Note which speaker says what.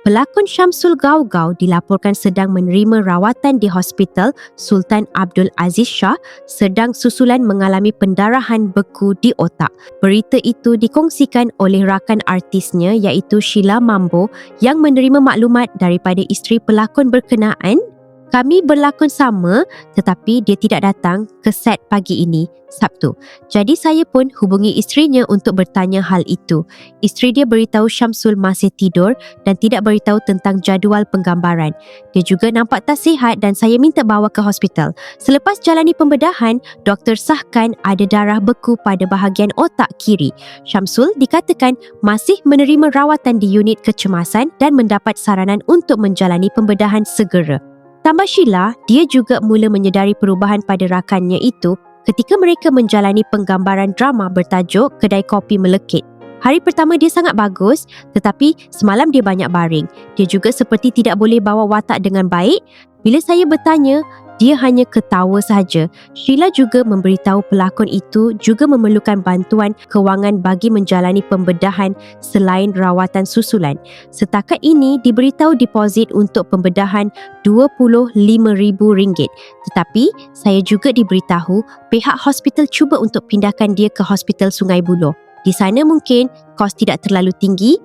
Speaker 1: Pelakon Syamsul Gaugau dilaporkan sedang menerima rawatan di Hospital Sultan Abdul Aziz Shah sedang susulan mengalami pendarahan beku di otak. Berita itu dikongsikan oleh rakan artisnya iaitu Sheila Mambo yang menerima maklumat daripada isteri pelakon berkenaan. Kami berlakon sama tetapi dia tidak datang ke set pagi ini, Sabtu. Jadi saya pun hubungi isterinya untuk bertanya hal itu. Isteri dia beritahu Syamsul masih tidur dan tidak beritahu tentang jadual penggambaran. Dia juga nampak tak sihat dan saya minta bawa ke hospital. Selepas jalani pembedahan, doktor sahkan ada darah beku pada bahagian otak kiri. Syamsul dikatakan masih menerima rawatan di unit kecemasan dan mendapat saranan untuk menjalani pembedahan segera. Tambah Sheila, dia juga mula menyedari perubahan pada rakannya itu ketika mereka menjalani penggambaran drama bertajuk Kedai Kopi Melekit. Hari pertama dia sangat bagus, tetapi semalam dia banyak baring. Dia juga seperti tidak boleh bawa watak dengan baik. Bila saya bertanya, dia hanya ketawa sahaja. Sheila juga memberitahu pelakon itu juga memerlukan bantuan kewangan bagi menjalani pembedahan selain rawatan susulan. Setakat ini diberitahu deposit untuk pembedahan RM25,000. Tetapi saya juga diberitahu pihak hospital cuba untuk pindahkan dia ke Hospital Sungai Buloh. Di sana mungkin kos tidak terlalu tinggi